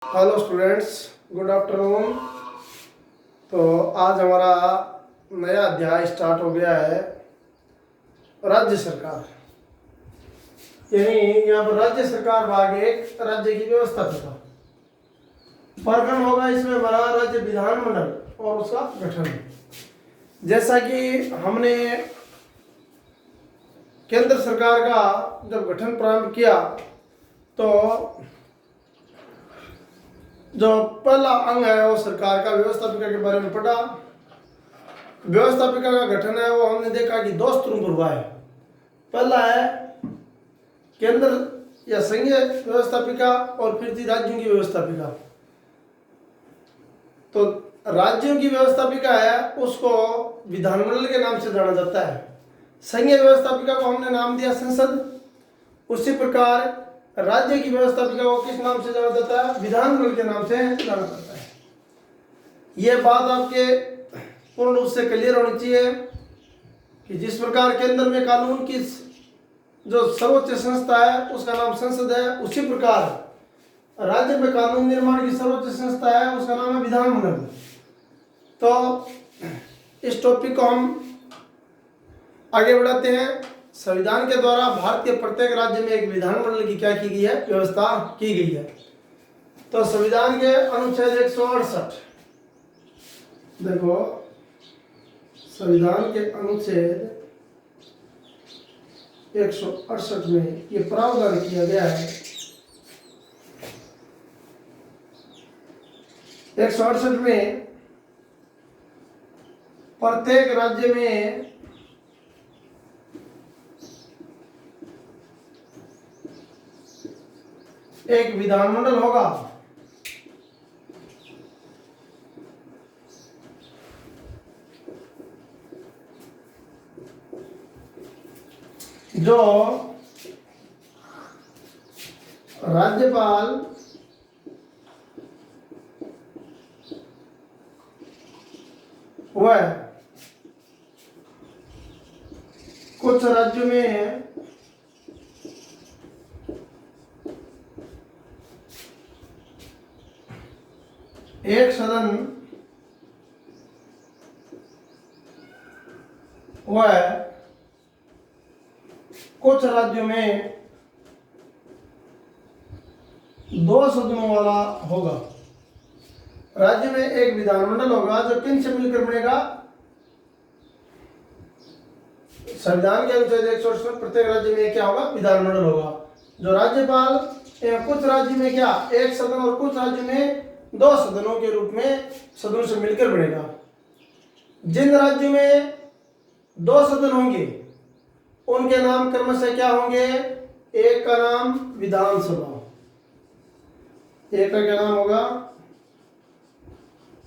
Hello students, good afternoon. तो आज हमारा नया अध्याय स्टार्ट हो गया है, राज्य सरकार। यानी यहाँ पर राज्य सरकार भाग एक, राज्य की व्यवस्था तथा प्रकरण होगा। इसमें हमारा राज्य विधानमंडल और उसका गठन। जैसा कि हमने केंद्र सरकार का जब गठन प्रारंभ किया तो जो पहला अंग है वो सरकार का व्यवस्थापिका के बारे में पढ़ा। व्यवस्थापिका का गठन है वो हमने देखा कि दो स्तरों पर हुआ है। पहला है केंद्र या संघीय व्यवस्थापिका और फिर थी राज्यों की व्यवस्थापिका। तो राज्यों की व्यवस्थापिका है उसको विधानमंडल के नाम से जाना जाता है। संघीय व्यवस्थापिका को हमने नाम दिया संसद। उसी प्रकार राज्य की व्यवस्थापिका को किस नाम से जाना जाता है? विधानमंडल के नाम से जाना जाता है। यह बात आपके पूर्ण रूप से क्लियर होनी चाहिए कि जिस प्रकार केंद्र में कानून की जो सर्वोच्च संस्था है उसका नाम संसद है, उसी प्रकार राज्य में कानून निर्माण की सर्वोच्च संस्था है उसका नाम है विधानमंडल। तो इस टॉपिक को हम आगे बढ़ाते हैं। संविधान के द्वारा भारतीय प्रत्येक राज्य में एक विधानमंडल की क्या की गई है? व्यवस्था की गई है। तो संविधान के अनुच्छेद 168 देखो, संविधान के अनुच्छेद 168 में ये प्रावधान किया गया है। 168 में प्रत्येक राज्य में एक विधानमंडल होगा जो राज्यपाल वह कुछ राज्यों में एक सदन वह कुछ राज्यों में दो सदनों वाला होगा। राज्य में एक विधानमंडल होगा जो किन से मिलकर बनेगा? संविधान के अनुच्छेद 168 प्रत्येक राज्य में क्या होगा? विधानमंडल होगा। जो राज्यपाल कुछ राज्य में क्या एक सदन और कुछ राज्य में दो सदनों के रूप में सदनों से मिलकर बनेगा। जिन राज्यों में दो सदन होंगे उनके नाम क्रमशः क्या होंगे? एक का नाम विधानसभा, एक का क्या नाम होगा?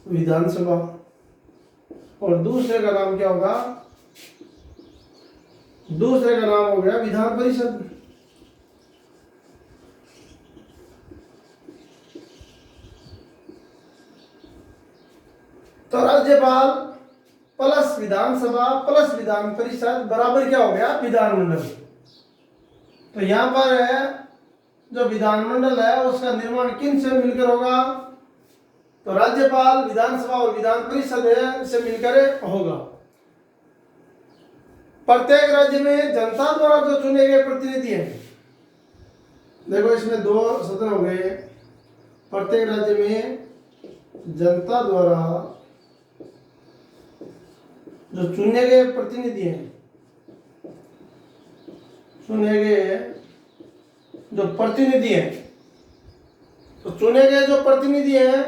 विधानसभा, और दूसरे का नाम क्या होगा? दूसरे का नाम हो गया विधान परिषद। तो राज्यपाल प्लस विधानसभा प्लस विधान परिषद बराबर क्या हो गया? विधानमंडल। तो यहां पर है जो विधानमंडल है उसका निर्माण किन से मिलकर होगा? तो राज्यपाल, विधानसभा और विधान परिषद से मिलकर होगा। प्रत्येक राज्य में जनता द्वारा जो चुने गए प्रतिनिधि हैं, देखो इसमें दो सदन हो गए। प्रत्येक राज्य में जनता द्वारा जो चुने गए प्रतिनिधि हैं, चुने गए जो प्रतिनिधि हैं, तो चुने गए जो प्रतिनिधि हैं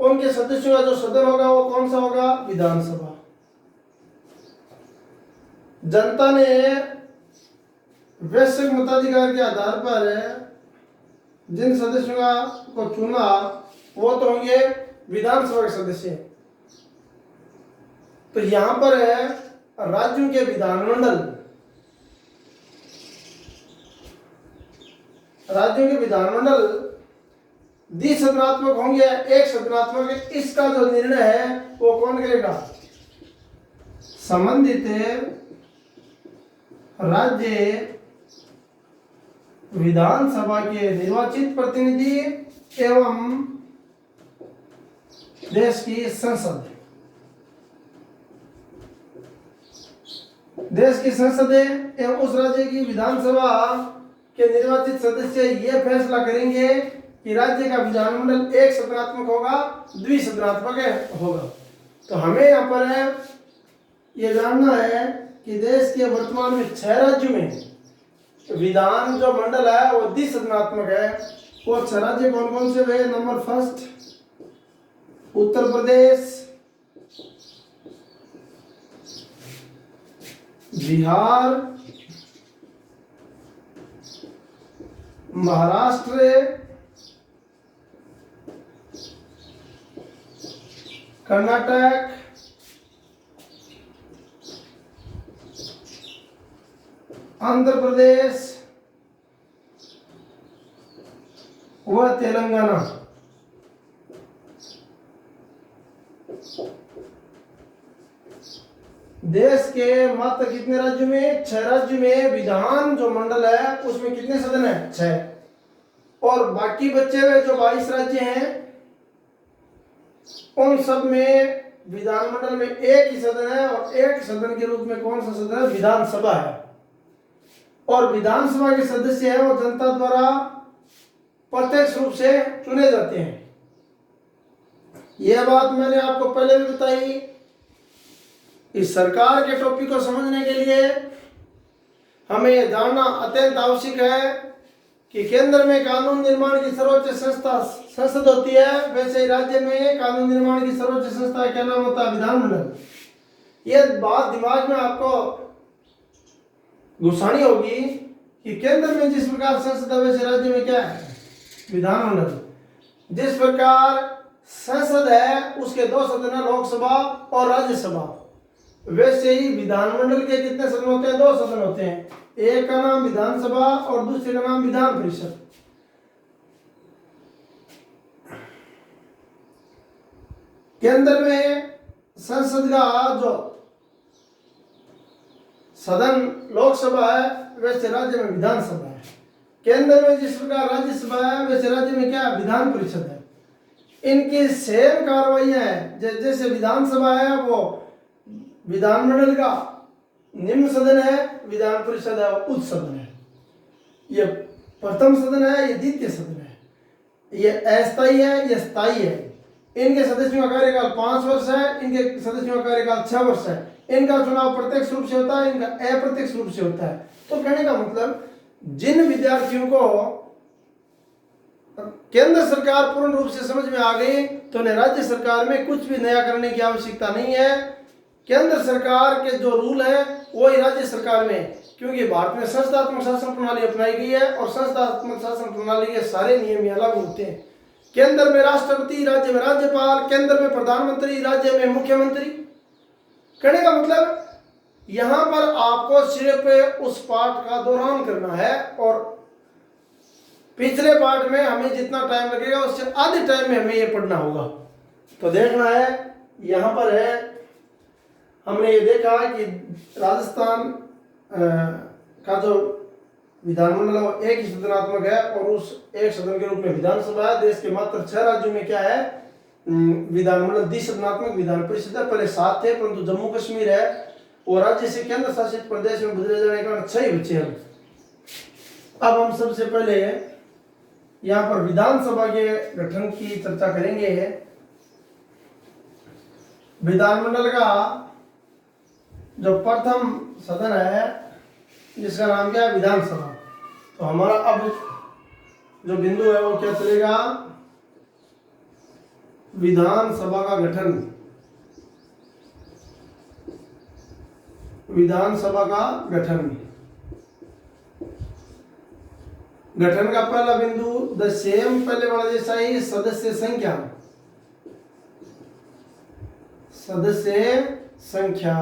उनके सदस्यों का जो सदन होगा वो कौन सा होगा? विधानसभा। जनता ने वैश्विक मताधिकार के आधार पर जिन सदस्यों को चुना वो तो होंगे विधानसभा के सदस्य। तो यहां पर है राज्यों के विधानमंडल। राज्यों के विधानमंडल द्विसदनात्मक होंगे, एक सदनात्मक है। इसका जो निर्णय है वो कौन करेगा? संबंधित राज्य विधानसभा के निर्वाचित प्रतिनिधि एवं देश की संसद। देश की संसद एवं उस राज्य की विधानसभा के निर्वाचित सदस्य ये फैसला करेंगे कि राज्य का विधानमंडल एक सदनात्मक होगा, द्विसदनात्मक होगा। तो हमें यहाँ पर है ये जानना है कि देश के वर्तमान में 6 राज्यों में विधान जो मंडल है वो द्विसदनात्मक है। वो 6 राज्य कौन कौन से वे? नंबर फर्स्ट उत्तर प्रदेश, बिहार, महाराष्ट्र, कर्नाटक, आंध्र प्रदेश व तेलंगाना। देश के मात्र कितने राज्यों में? 6 राज्यों में विधान जो मंडल है उसमें कितने सदन है? 6। और बाकी बचे हुए जो 22 राज्य हैं उन सब में विधानमंडल में एक ही सदन है, और एक सदन के रूप में कौन सा सदन है? विधानसभा है। और विधानसभा के सदस्य हैं वो जनता द्वारा प्रत्यक्ष रूप से चुने जाते हैं। यह बात मैंने आपको पहले भी बताई। इस सरकार के टॉपिक को समझने के लिए हमें यह जानना अत्यंत आवश्यक है कि केंद्र में कानून निर्माण की सर्वोच्च संस्था संसद होती है, वैसे ही राज्य में कानून निर्माण की सर्वोच्च संस्था का नाम होता है विधानमंडल। यह बात दिमाग में आपको घुसानी होगी कि केंद्र में जिस प्रकार संसद है वैसे राज्य में क्या है? विधानमंडल। जिस प्रकार संसद है उसके 2 सदन है, लोकसभा और राज्यसभा, वैसे ही विधानमंडल के कितने सदन होते हैं? 2 सदन होते हैं। एक का नाम विधानसभा और दूसरे का नाम विधान परिषद। केंद्र में संसद का जो सदन लोकसभा है वैसे राज्य में विधानसभा है। केंद्र में जिस प्रकार राज्यसभा है वैसे राज्य में क्या? विधान परिषद है। इनकी सेम कार्रवाइयां है। जैसे विधानसभा है वो विधानमंडल का निम्न सदन है, विधान परिषद है वो उच्च सदन है। ये प्रथम सदन है, ये द्वितीय सदन है। ये अस्थायी है, ये स्थायी है। इनके सदस्यों का कार्यकाल 5 वर्ष है, इनके सदस्यों का कार्यकाल 6 वर्ष है। इनका चुनाव प्रत्यक्ष रूप से होता है, इनका अप्रत्यक्ष रूप से होता है। तो कहने का मतलब जिन विद्यार्थियों को केंद्र सरकार पूर्ण रूप से समझ में आ गई तो उन्हें राज्य सरकार में कुछ भी नया करने की आवश्यकता नहीं है। केंद्र सरकार के जो रूल है वही राज्य सरकार में, क्योंकि भारत में संस्थात्मक शासन प्रणाली अपनाई गई है और संस्थात्मक शासन प्रणाली के सारे नियम यहाँ लागू होते हैं। केंद्र में राष्ट्रपति, राज्य में राज्यपाल, केंद्र में प्रधानमंत्री, राज्य में मुख्यमंत्री। कहने का मतलब यहाँ पर आपको सिर्फ उस पाठ का दोहरान करना है और पिछले पार्ट में हमें जितना टाइम लगेगा उससे आधे टाइम में हमें ये पढ़ना होगा। तो देखना है यहाँ पर है, हमने ये देखा कि राजस्थान का जो विधानमंडल है वो एक ही सदनात्मक है और उस एक सदन के रूप में विधानसभा है। देश के मात्र 6 राज्यों में क्या है? विधानमंडल द्विसदनात्मक, विधान परिषद है। पहले 7 थे परंतु जम्मू कश्मीर है और राज्य से केंद्र शासित प्रदेश में बदले जाने के कारण 6 ही बचे हैं। अब हम सबसे पहले यहाँ पर विधानसभा के गठन की चर्चा करेंगे। विधानमंडल का जो प्रथम सदन है जिसका नाम क्या है? विधानसभा। तो हमारा अब जो बिंदु है वो क्या चलेगा? विधानसभा का गठन। विधानसभा का गठन। गठन का पहला बिंदु द सेम, पहले वाला जैसा ही, सदस्य संख्या। सदस्य संख्या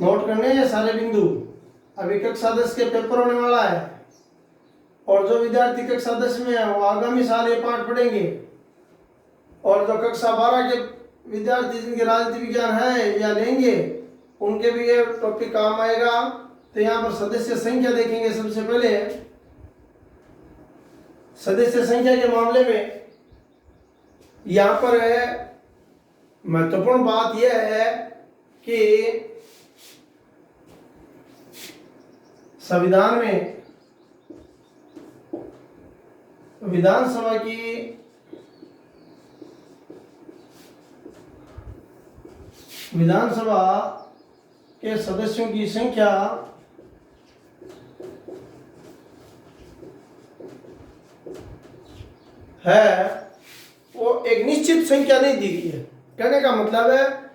नोट करने हैं सारे बिंदु। अभी कक्षा 10 के पेपर होने वाला है और जो विद्यार्थी कक्षा 10 में है वो आगामी साल ये पाठ पढ़ेंगे और जो कक्षा 12 के विद्यार्थी जिनके राजनीति विज्ञान है या लेंगे उनके भी ये टॉपिक काम आएगा। तो यहाँ पर सदस्य संख्या देखेंगे। सबसे पहले सदस्य संख्या के मामले में यहाँ पर महत्वपूर्ण बात यह है कि संविधान में विधानसभा के सदस्यों की संख्या है वो एक निश्चित संख्या नहीं दी गई है। कहने का मतलब है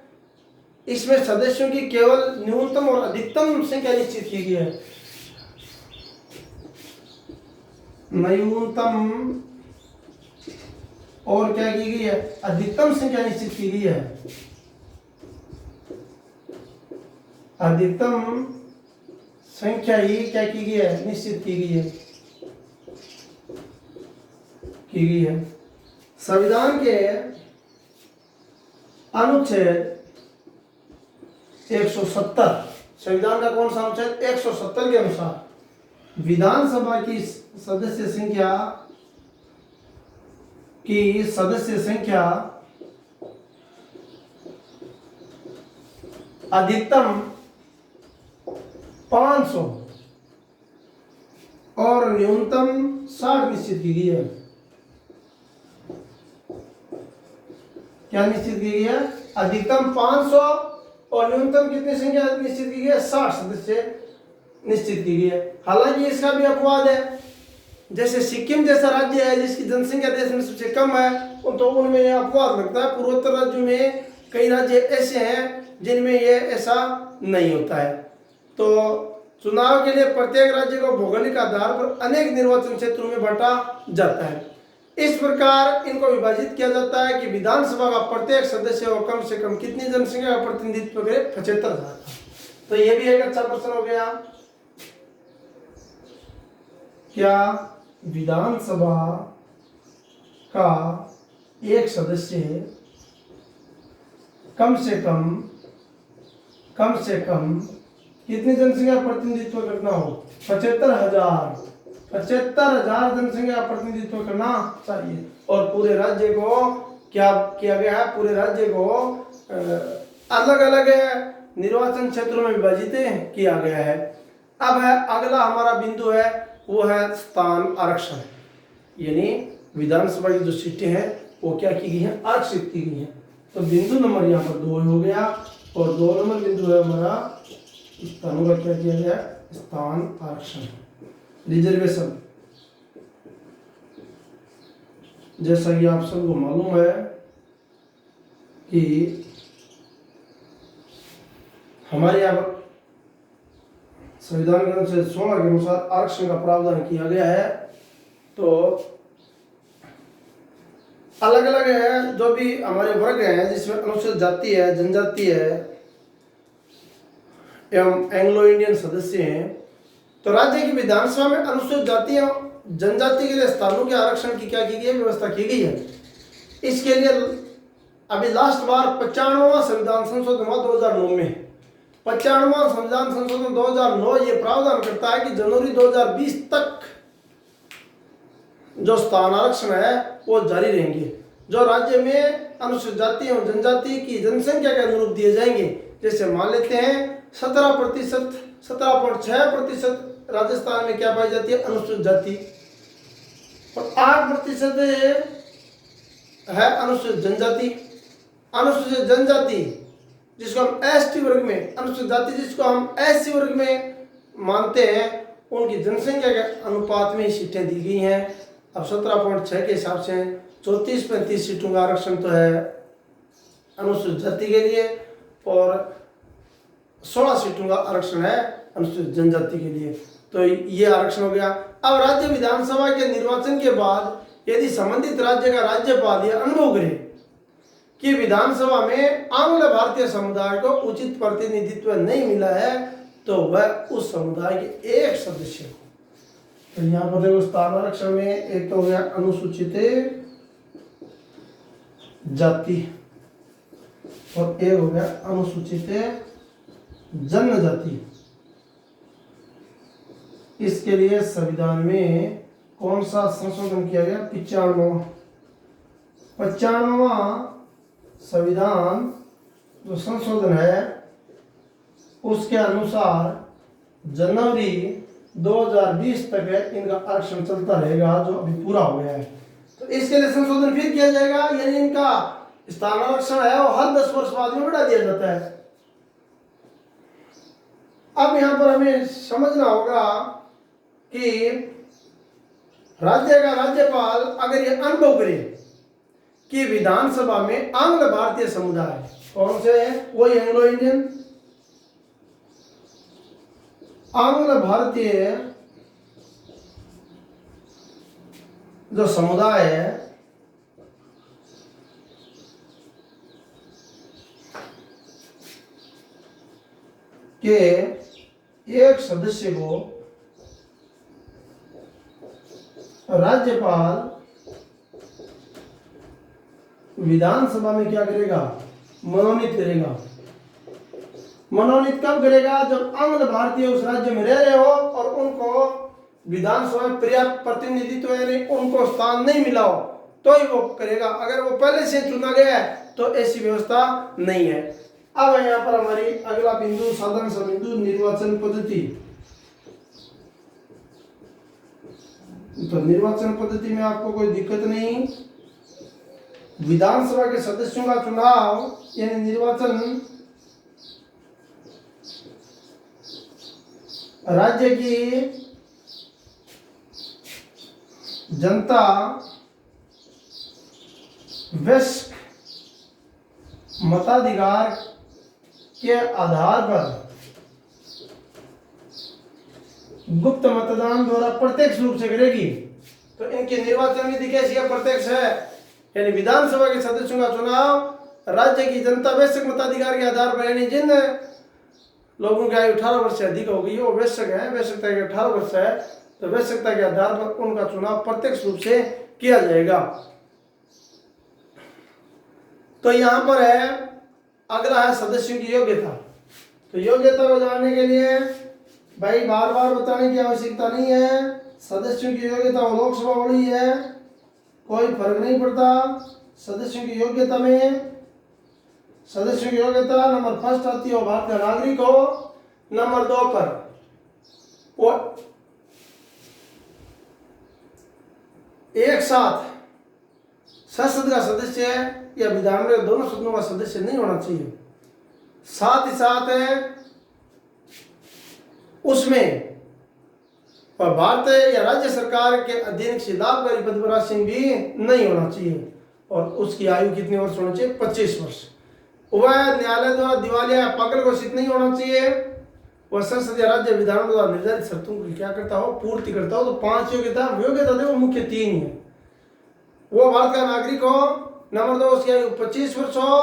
इसमें सदस्यों की केवल न्यूनतम और अधिकतम संख्या निश्चित की गई है। न्यूनतम और क्या की गई है, अधिकतम संख्या निश्चित की गई है। अधिकतम संख्या ही क्या की गई है, निश्चित की गई है। संविधान के अनुच्छेद 170, संविधान का कौन सा अनुच्छेद, 170 के अनुसार विधानसभा की सदस्य संख्या अधिकतम 500 और न्यूनतम 60 निश्चित की गई है। क्या निश्चित की गई है, अधिकतम 500 और न्यूनतम कितनी संख्या निश्चित की गई है, 60 सदस्य निश्चित की गई है। हालांकि इसका भी अपवाद है, जैसे सिक्किम जैसा राज्य है जिसकी जनसंख्या देश में सबसे कम है, तो उनमें यह अपवाद लगता है। पूर्वोत्तर राज्यों में कई राज्य ऐसे हैं जिनमें यह ऐसा नहीं होता है। तो चुनाव के लिए प्रत्येक राज्य को भौगोलिक आधार पर अनेक निर्वाचन क्षेत्रों में बांटा जाता है। इस प्रकार इनको विभाजित किया जाता है कि विधानसभा का प्रत्येक सदस्य को कम से कम कितनी जनसंख्या का प्रतिनिधित्व करे, 75,000। तो यह भी एक अच्छा प्रश्न हो गया। क्या विधानसभा का एक सदस्य कम से कम कितनी जनसंख्या प्रतिनिधित्व करना हो, 75,000 जनसंख्या प्रतिनिधित्व करना चाहिए। और पूरे राज्य को क्या किया गया है, पूरे राज्य को अलग अलग निर्वाचन क्षेत्रों में विभाजित किया गया है। अब है अगला हमारा बिंदु है, वो है स्थान आरक्षण, यानी विधानसभा की जो सीटें हैं वो क्या की गई हैं, आरक्षित की गई हैं। तो बिंदु नंबर यहाँ पर 2 हो गया, और 2 नंबर बिंदु है हमारा स्थानों का क्या किया गया, स्थान आरक्षण, रिजर्वेशन। जैसा कि आप सबको मालूम है कि हमारे यहाँ पर संविधान के अनुच्छेद 16 के अनुसार आरक्षण का प्रावधान किया गया है। तो अलग अलग है जो भी हमारे वर्ग हैं, जिसमें अनुसूचित जाति है, जनजाति है एवं एंग्लो इंडियन सदस्य हैं। तो राज्य की विधानसभा में अनुसूचित जाति एवं जनजाति के लिए स्थानों के आरक्षण की क्या की गई है, व्यवस्था की गई है। इसके लिए अभी लास्ट बार 95वां संविधान संशोधन हुआ 2009 में। 95वां संविधान संशोधन 2009 ये प्रावधान करता है कि जनवरी 2020 तक जो स्थान आरक्षण है वो जारी रहेंगे, जो राज्य में अनुसूचित जाति एवं जनजाति की जनसंख्या के अनुरूप दिए जाएंगे। जैसे मान लेते हैं 17%, 17.6% राजस्थान में क्या पाई जाती है, अनुसूचित जाति, और 8% है अनुसूचित जनजाति। अनुसूचित जनजाति जिसको हम एसटी वर्ग में, अनुसूचित जाति जिसको हम एससी वर्ग में मानते हैं, उनकी जनसंख्या के अनुपात में सीटें दी गई हैं। अब 17.6 के हिसाब से 34-35 सीटों का आरक्षण तो है अनुसूचित जाति के लिए, और 16 सीटों का आरक्षण है अनुसूचित जनजाति के लिए। तो ये आरक्षण हो गया। अब राज्य विधानसभा के निर्वाचन के बाद यदि संबंधित राज्य का राज्यपाल यह अनुभव करे कि विधानसभा में आंग्ल भारतीय समुदाय को उचित प्रतिनिधित्व नहीं मिला है, तो वह उस समुदाय के एक सदस्य को, तो यहाँ पर देखो स्थान आरक्षण में एक तो हो गया अनुसूचित जाति और एक हो गया अनुसूचित जनजाति। इसके लिए संविधान में कौन सा संशोधन किया गया, 95 95वां संविधान जो संशोधन है उसके अनुसार जनवरी 2020 तक है इनका आरक्षण चलता रहेगा, जो अभी पूरा हो गया है। तो इसके लिए संशोधन फिर किया जाएगा, यानी इनका स्थान आरक्षण है वो हर 10 वर्ष बाद में बढ़ा दिया जाता है। अब यहां पर हमें समझना होगा कि राज्य का राज्यपाल अगर ये अनुभव करे कि विधानसभा में आंग्ल भारतीय समुदाय कौन से है, वही एंग्लो इंडियन आंग्ल भारतीय जो समुदाय है के एक सदस्य को राज्यपाल विधानसभा में क्या करेगा, मनोनीत करेगा। मनोनीत कब करेगा, जब आंग्ल भारतीय उस राज्य में रह रहे हो और उनको विधानसभा में पर्याप्त प्रतिनिधित्व यानी उनको स्थान नहीं मिला हो तो ही वो करेगा। अगर वो पहले से चुना गया है तो ऐसी व्यवस्था नहीं है। अब यहाँ पर हमारी अगला बिंदु साधारण सा बिंदु निर्वाचन पद्धति। तो निर्वाचन पद्धति में आपको कोई दिक्कत नहीं। विधानसभा के सदस्यों का चुनाव यानी निर्वाचन राज्य की जनता वयस्क मताधिकार के आधार पर गुप्त मतदान द्वारा प्रत्यक्ष रूप से करेगी। तो इनकी निर्वाचन विधि कैसी है, प्रत्यक्ष है, यानी विधानसभा के सदस्यों का चुनाव राज्य की जनता वयस्क मताधिकार के आधार पर, यानी जिन लोगों की आयु 18 वर्ष से अधिक हो गई वो वयस्क है, वयस्कता के 18 वर्ष है, तो वयस्कता के आधार पर उनका चुनाव प्रत्यक्ष रूप से किया जाएगा। तो यहां पर है अगला है सदस्यों की योग्यता। तो योग्यता को जानने के लिए भाई बार बार बताने की आवश्यकता नहीं है। सदस्यों की योग्यता लोकसभा बड़ी है, कोई फर्क नहीं पड़ता। सदस्यों की योग्यता में सदस्यों की योग्यता नंबर 1 आती है भारत का नागरिक हो, नंबर 2 पर वो एक साथ संसद का सदस्य है या विधानसभा के दोनों सदनों का सदस्य नहीं होना चाहिए। साथ ही साथ है उसमें भारत या राज्य सरकार के अधीन किसी लाभकारी पद पर आसीन भी नहीं होना चाहिए और उसकी आयु कितने वर्ष होनी चाहिए, 25 वर्ष। वह न्यायालय द्वारा दिवालिया या पागल घोषित नहीं होना चाहिए। वह संसद या राज्य विधान द्वारा निर्धारित शर्तों की क्या करता हो, पूर्ति करता हो। तो 5 योग्यता थे, वो मुख्य 3 ही है। वो भारत का नागरिक हो, नंबर 2 उसकी आयु 25 वर्ष हो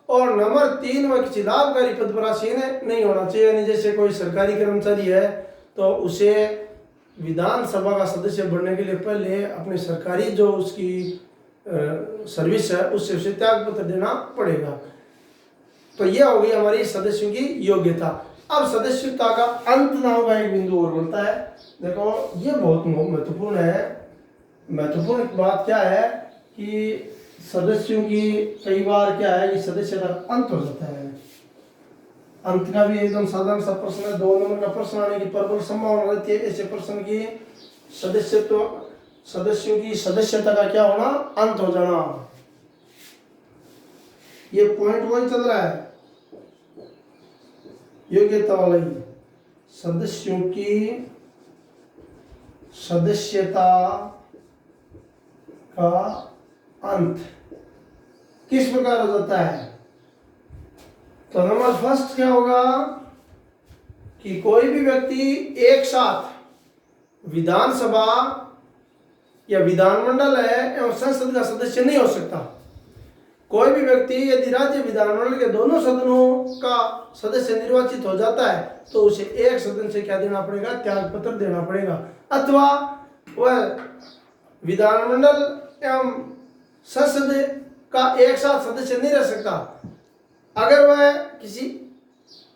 और नंबर 3 वह किसी लाभकारी पद पर आसीन नहीं होना चाहिए। यानी जैसे कोई सरकारी कर्मचारी है तो उसे विधानसभा का सदस्य बनने के लिए पहले अपनी सरकारी जो उसकी सर्विस है उससे उसे त्याग पत्र देना पड़ेगा। तो ये हो गई हमारी सदस्यों की योग्यता। अब सदस्यता का अंत नाम का एक बिंदु और बनता है। देखो ये बहुत महत्वपूर्ण है। महत्वपूर्ण बात क्या है कि सदस्यों की कई बार क्या है कि सदस्यता का अंत हो जाता है। अंत का भी एकदम साधारण सा प्रश्न है, 2 नंबर का प्रश्न आने की प्रबल संभावना रहती है। ऐसे प्रश्न की सदस्यों की सदस्यता का क्या होना, अंत हो जाना। ये पॉइंट वही चल रहा है योग्यता वाला ही। सदस्यों की सदस्यता का अंत किस प्रकार हो जाता है। तो नंबर 1 क्या होगा कि कोई भी व्यक्ति एक साथ विधानसभा या विधानमंडल है एवं संसद का सदस्य नहीं हो सकता। कोई भी व्यक्ति यदि राज्य विधानमंडल के दोनों सदनों का सदस्य निर्वाचित हो जाता है तो उसे एक सदन से क्या देना पड़ेगा, त्याग पत्र देना पड़ेगा। अथवा वह विधानमंडल एवं संसद का एक साथ सदस्य नहीं रह सकता। अगर वह किसी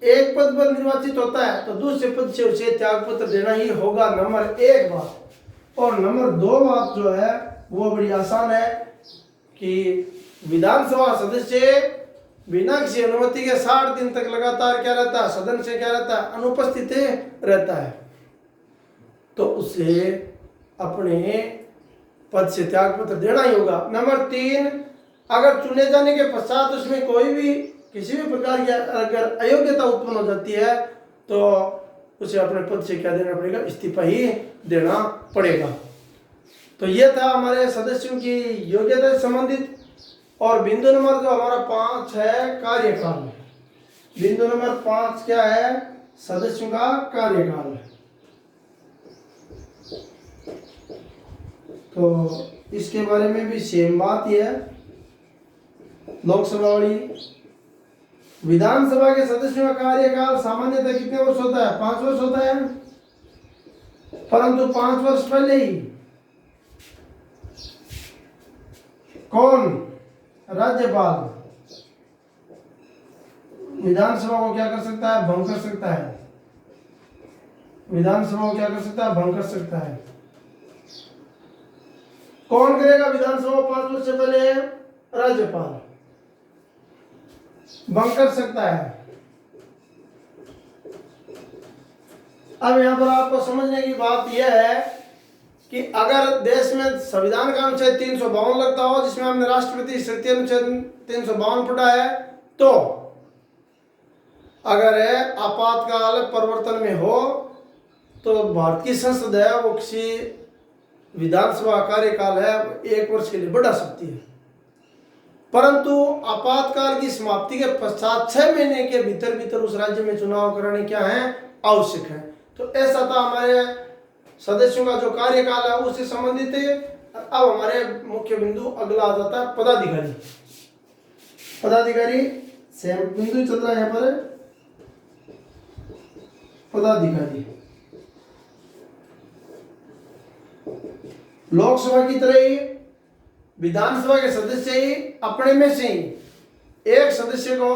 एक पद पर निर्वाचित होता है तो दूसरे पद से उसे त्याग पत्र देना ही होगा, नंबर 1 बात। और नंबर 2 बात जो है वो बड़ी आसान है कि विधानसभा सदस्य बिना किसी अनुमति के 60 दिन तक लगातार क्या रहता है, सदन से क्या रहता है, अनुपस्थित रहता है, तो उसे अपने पद से त्याग पत्र देना ही होगा। नंबर 3, अगर चुने जाने के पश्चात उसमें कोई भी किसी भी प्रकार की अगर अयोग्यता उत्पन्न हो जाती है तो उसे अपने पद से क्या देना पड़ेगा, इस्तीफा ही देना पड़ेगा। तो ये था हमारे सदस्यों की योग्यता से संबंधित। और बिंदु नंबर जो हमारा 5 है, कार्यकाल। बिंदु नंबर 5 क्या है, सदस्यों का कार्यकाल। तो इसके बारे में भी सेम बात ही है, लोकसभा वाली। विधानसभा के सदस्यों का कार्यकाल सामान्यतः कितने वर्ष होता है, 5 वर्ष होता है, परंतु 5 वर्ष पहले ही कौन, राज्यपाल विधानसभा को क्या कर सकता है, भंग कर सकता है। विधानसभा को क्या कर सकता है, भंग कर सकता है। कौन करेगा विधानसभा 5 वर्ष से पहले, राज्यपाल भंग कर सकता है। अब यहां पर आपको समझने की बात यह है कि अगर देश में संविधान का अनुच्छेद 352 लगता हो, जिसमें हमने राष्ट्रपति शक्ति अनुच्छेद 352 पढ़ा है, तो अगर आपातकाल परिवर्तन में हो तो भारत की संसद है वो किसी विधानसभा कार्यकाल है 1 वर्ष के लिए बढ़ा सकती है, परंतु आपातकाल की समाप्ति के पश्चात 6 महीने के भीतर भीतर उस राज्य में चुनाव कराने क्या है, आवश्यक है। तो ऐसा था हमारे सदस्यों का जो कार्यकाल है उससे संबंधित है। अब हमारे मुख्य बिंदु अगला आ जाता है पदाधिकारी। पदाधिकारी सेम बिंदु चल रहा है यहाँ पर, पदाधिकारी। लोकसभा की तरह ही विधानसभा के सदस्य ही अपने में से ही एक सदस्य को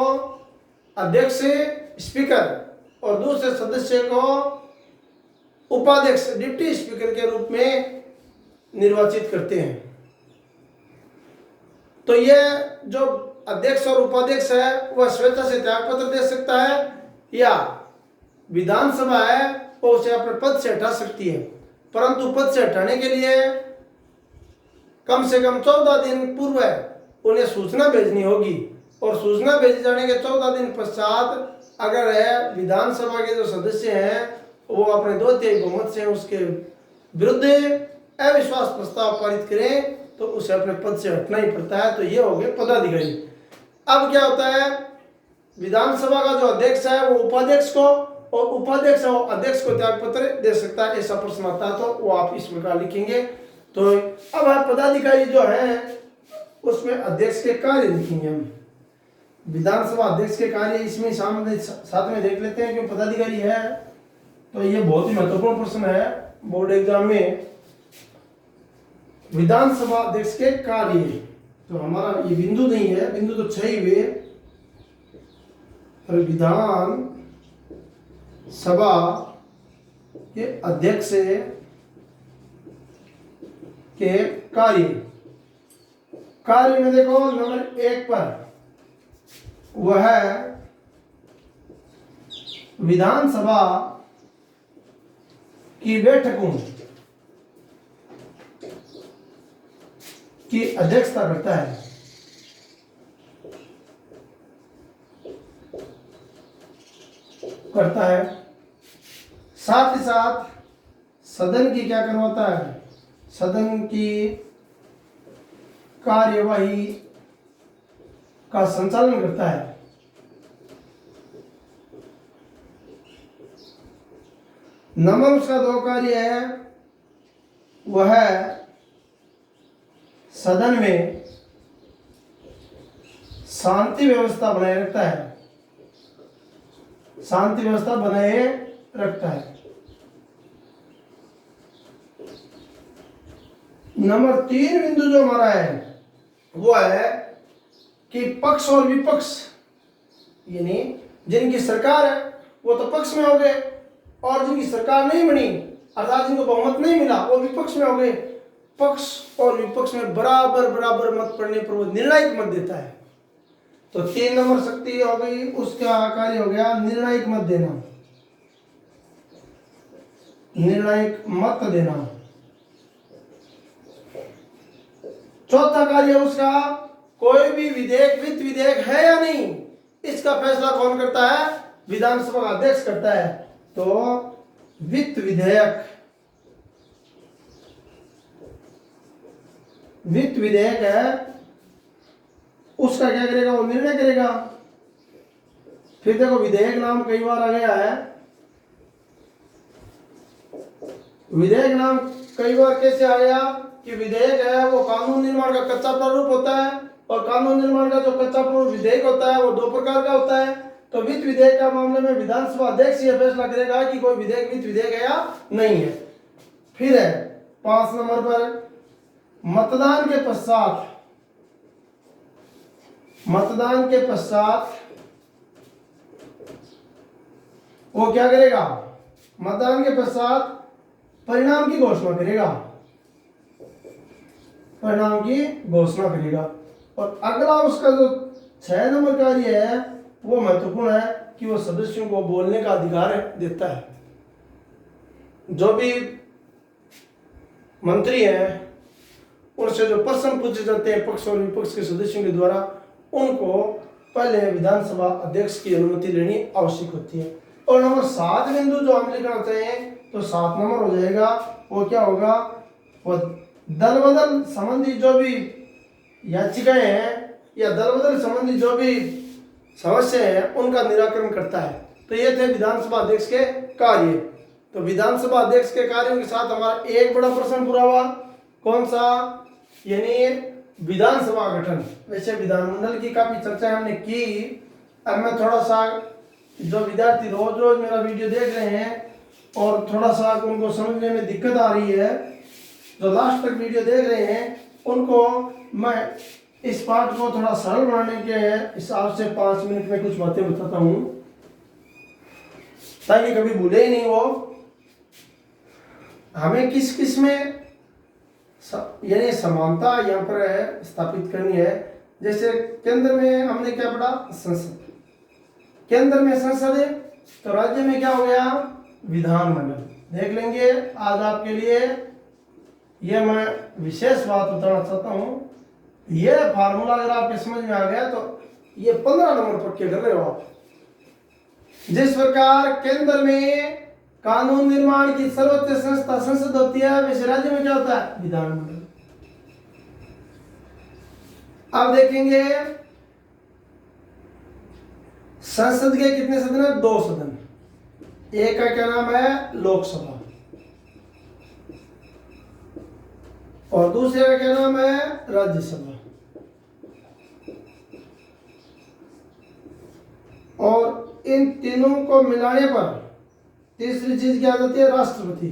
अध्यक्ष, स्पीकर और दूसरे सदस्य को उपाध्यक्ष, डिप्टी स्पीकर के रूप में निर्वाचित करते हैं। तो यह जो अध्यक्ष और उपाध्यक्ष है वह स्वेच्छा से त्यागपत्र दे सकता है या विधानसभा है वो उसे अपने पद से हटा सकती है, परंतु पद से हटाने के लिए कम से कम 14 दिन पूर्व उन्हें सूचना भेजनी होगी और सूचना भेजे जाने के 14 दिन पश्चात अगर है विधानसभा के जो सदस्य हैं वो अपने 2/3 बहुमत से उसके विरुद्ध अविश्वास प्रस्ताव पारित करें तो उसे अपने पद से हटना ही पड़ता है। तो ये हो गए पदाधिकारी। अब क्या होता है, विधानसभा का जो अध्यक्ष है वो उपाध्यक्ष को और उपाध्यक्ष वो अध्यक्ष को त्यागपत्र दे सकता है। ऐसा प्रश्न आता है तो वो आप इस प्रकार लिखेंगे। तो अब आप पदाधिकारी जो है उसमें अध्यक्ष के कार्य लिखेंगे हम। विधानसभा अध्यक्ष के कार्य इसमें साथ में देख लेते हैं कि पदाधिकारी है। तो ये बहुत ही महत्वपूर्ण प्रश्न है बोर्ड एग्जाम में, विधानसभा अध्यक्ष के कार्य। तो हमारा ये बिंदु नहीं है, बिंदु तो 6 ही हुए। और विधान सभा के अध्यक्ष के कार्य में देखो नंबर 1 पर वह विधानसभा की बैठकों की अध्यक्षता करता है। साथ ही साथ सदन की क्या करवाता है, सदन की कार्यवाही का संचालन करता है। नंबर उसका 2 कार्य है वह सदन में शांति व्यवस्था बनाए रखता है, शांति व्यवस्था बनाए रखता है। नंबर 3 बिंदु जो हमारा है वो है कि पक्ष और विपक्ष, यानी जिनकी सरकार है वो तो पक्ष में हो गए और जिनकी सरकार नहीं बनी अर्थात जिनको बहुमत नहीं मिला वो विपक्ष में हो गए। पक्ष और विपक्ष में बराबर बराबर मत पड़ने पर वो निर्णायक मत देता है। तो 3 नंबर शक्ति हो गई, उसका कार्य हो गया निर्णायक मत देना, निर्णायक मत देना। चौथा कार्य उसका, कोई भी विधेयक वित्त विधेयक है या नहीं, इसका फैसला कौन करता है? विधानसभा का अध्यक्ष करता है। तो वित्त विधेयक, वित्त विधेयक है, उसका क्या करेगा? वो निर्णय करेगा। फिर देखो विधेयक नाम कई बार आ गया है, विधेयक नाम कई बार कैसे आ गया कि विधेयक है वो कानून निर्माण का कच्चा प्रारूप होता है, और कानून निर्माण का जो कच्चा प्रारूप विधेयक होता है वो 2 प्रकार का होता है। तो वित्त विधेयक का मामले में विधानसभा अध्यक्ष यह फैसला करेगा कि कोई विधेयक वित्त विधेयक है या नहीं है। फिर है 5 नंबर पर, मतदान के पश्चात, मतदान के पश्चात वो क्या करेगा? मतदान के पश्चात परिणाम की घोषणा करेगा, परिणाम की घोषणा करेगा। और अगला उसका जो 6 नंबर कार्य है वो महत्वपूर्ण है कि वो सदस्यों को बोलने का अधिकार देता है। जो भी मंत्री हैं उनसे जो प्रश्न पूछे जाते हैं पक्ष और विपक्ष के सदस्यों के द्वारा, उनको पहले विधानसभा अध्यक्ष की अनुमति लेनी आवश्यक होती है। और नंबर 7 बिंदु जो हम लिखना चाहते हैं तो 7 नंबर हो जाएगा, वो क्या होगा? वो दल बदल संबंधी जो भी याचिकाएं हैं या दल बदल संबंधी जो भी समस्या है उनका निराकरण करता है। तो ये थे विधानसभा अध्यक्ष के कार्य। तो विधानसभा अध्यक्ष के कार्यों के साथ हमारा एक बड़ा प्रश्न पूरा हुआ, कौन सा? यानी विधानसभा गठन। वैसे विधानमंडल की काफी चर्चा हमने की। अब मैं थोड़ा सा, जो विद्यार्थी रोज रोज मेरा वीडियो देख रहे हैं और थोड़ा सा उनको समझने में दिक्कत आ रही है, जो लास्ट तक वीडियो देख रहे हैं उनको मैं इस पाठ को थोड़ा सरल बनाने के हिसाब से 5 मिनट में कुछ बातें बताता हूँ, ताकि कभी भूले ही नहीं वो। हमें किस किस में यानी समानता यहाँ पर स्थापित करनी है। जैसे केंद्र में हमने क्या पढ़ा? संसद। केंद्र में संसद है तो राज्य में क्या हो गया? विधानमंडल। देख लेंगे आज आपके लिए। यह मैं विशेष बात बताना चाहता हूँ, यह फार्मूला अगर आपके समझ में आ गया तो ये 15 नंबर पक्के कर रहे हो आप। जिस प्रकार केंद्र में कानून निर्माण की सर्वोच्च संस्था संसद होती है, वैसे राज्य में क्या होता है? विधानमंडल। अब देखेंगे संसद के कितने सदन है? 2 सदन। एक का क्या नाम है? लोकसभा, और दूसरे का क्या नाम है? राज्यसभा। और इन तीनों को मिलाने पर तीसरी चीज क्या आ जाती है? राष्ट्रपति।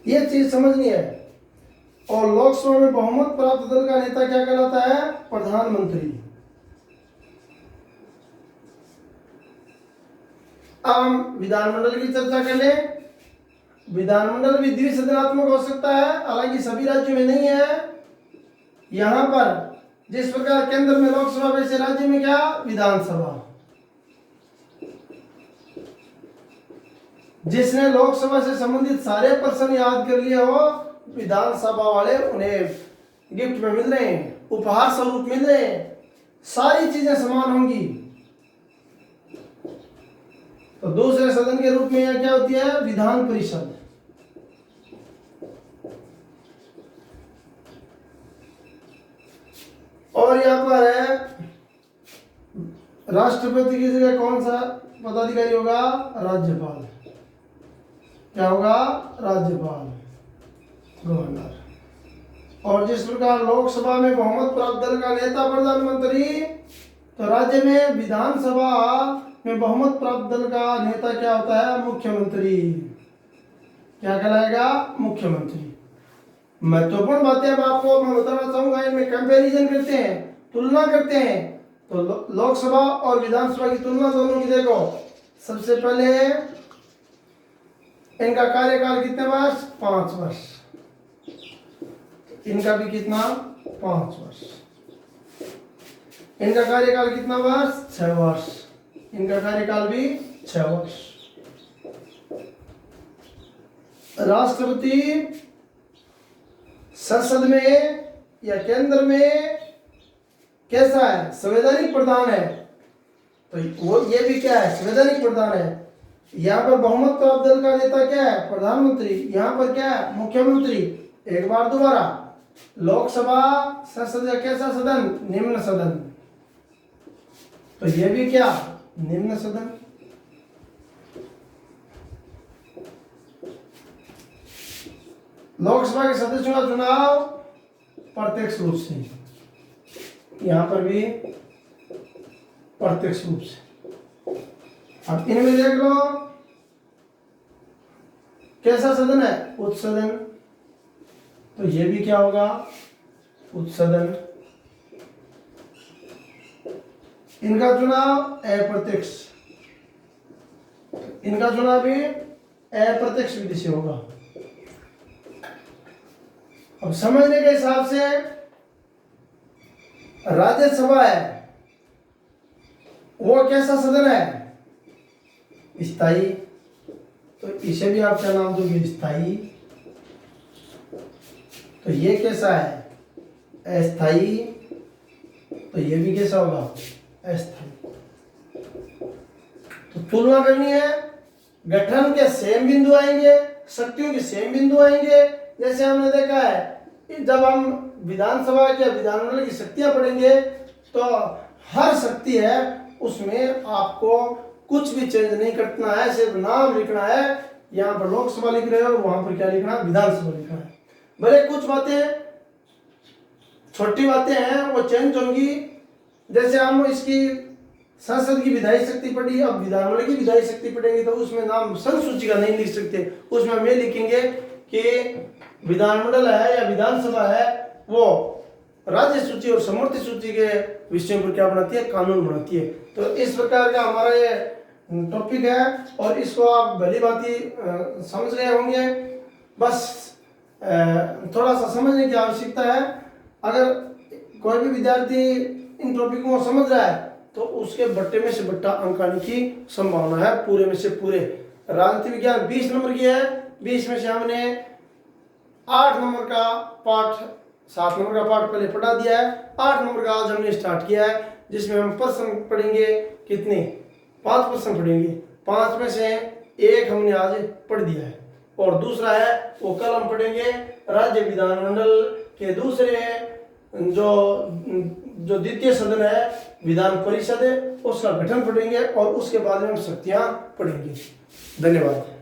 यह चीज समझनी है। और लोकसभा में बहुमत प्राप्त दल का नेता क्या कहलाता है? प्रधानमंत्री। अब हम विधानमंडल की चर्चा कर लें। विधानमंडल भी द्विसदनात्मक हो सकता है, हालांकि सभी राज्यों में नहीं है। यहां पर जिस प्रकार केंद्र में लोकसभा, वैसे राज्य में क्या? विधानसभा। जिसने लोकसभा से संबंधित सारे प्रश्न याद कर लिए हो, विधानसभा वाले उन्हें गिफ्ट में मिल रहे हैं, उपहार स्वरूप मिल रहे हैं, सारी चीजें समान होंगी। तो दूसरे सदन के रूप में यह क्या होती है? विधान परिषद। और यहाँ पर है राष्ट्रपति की जगह कौन सा पदाधिकारी होगा? राज्यपाल। क्या होगा? राज्यपाल, गवर्नर। और जिस प्रकार लोकसभा में बहुमत प्राप्त दल का नेता प्रधानमंत्री, तो राज्य में विधानसभा में बहुमत प्राप्त दल का नेता क्या होता है? मुख्यमंत्री। क्या कहलाएगा? मुख्यमंत्री। महत्वपूर्ण बातें अब आपको मैं बताना चाहूंगा, इनमें कंपैरिजन करते हैं, तुलना करते हैं। तो लोकसभा और विधानसभा की तुलना दोनों की देखो। सबसे पहले इनका कार्यकाल कितने वर्ष? 5 वर्ष। इनका भी कितना? 5 वर्ष। इनका कार्यकाल कितना वर्ष? 6 वर्ष। इनका कार्यकाल भी 6 वर्ष। राष्ट्रपति संसद में या केंद्र में कैसा है? संवैधानिक प्रधान है। तो वो ये भी क्या है? संवैधानिक प्रधान है। यहाँ पर बहुमत प्राप्त दल का नेता क्या है? प्रधानमंत्री। यहाँ पर क्या है? मुख्यमंत्री। एक बार दोबारा, लोकसभा संसद का कैसा सदन? निम्न सदन। तो ये भी क्या? निम्न सदन। लोकसभा के सदस्यों का चुनाव प्रत्यक्ष रूप से, यहां पर भी प्रत्यक्ष रूप से। अब इनमें देख लो कैसा सदन है? उच्च सदन। तो ये भी क्या होगा? उच्च सदन। इनका चुनाव अप्रत्यक्ष, इनका चुनाव भी अप्रत्यक्ष विधि से होगा। अब समझने के हिसाब से राज्यसभा है, वो कैसा सदन है? स्थायी। तो इसे भी आप क्या नाम दोगे? स्थायी। तो ये कैसा है? अस्थायी। तो ये भी कैसा होगा? अस्थायी। तो तुलना करनी है। गठन के सेम बिंदु आएंगे, शक्तियों के सेम बिंदु आएंगे। जैसे हमने देखा है जब हम विधानसभा के विधानमंडल की शक्तियां पढ़ेंगे तो हर शक्ति है उसमें आपको कुछ भी चेंज नहीं करना है, सिर्फ नाम लिखना है। यहाँ पर लोकसभा लिख रहे हो, वहां पर क्या लिखना है? विधानसभा लिखना है। भले कुछ बातें छोटी बातें हैं वो चेंज होंगी। जैसे हम इसकी संसद की विधायी शक्ति पढ़ी, अब विधानमंडल की विधायी शक्ति पढ़ेंगे तो उसमें नाम संसूची का नहीं लिख सकते। उसमें हम ये लिखेंगे कि विधानमंडल है या विधानसभा है वो राज्य सूची और समवर्ती सूची के विषयों पर क्या बनाती है? कानून बनाती है। तो इस प्रकार का हमारा ये टॉपिक है और इसको आप भली भांति समझ गए होंगे। बस थोड़ा सा समझने की आवश्यकता है। अगर कोई भी विद्यार्थी इन टॉपिकों को समझ रहा है तो उसके बट्टे में से बट्टा अंक आने की संभावना है, पूरे में से पूरे। राजनीति विज्ञान 20 नंबर की है, 20 में से हमने 8 नंबर का पाठ, 7 नंबर का पाठ पहले पढ़ा दिया है। 8 नंबर का आज हमने स्टार्ट किया है, जिसमें हम प्रश्न पढ़ेंगे। कितने? 5 प्रश्न पढ़ेंगे। 5 में से एक हमने आज पढ़ दिया है और दूसरा है वो कल हम पढ़ेंगे। राज्य विधानमंडल के दूसरे जो द्वितीय सदन है विधान परिषद है, उसका गठन पढ़ेंगे और उसके बाद में हम शक्तियां पढ़ेंगे। धन्यवाद।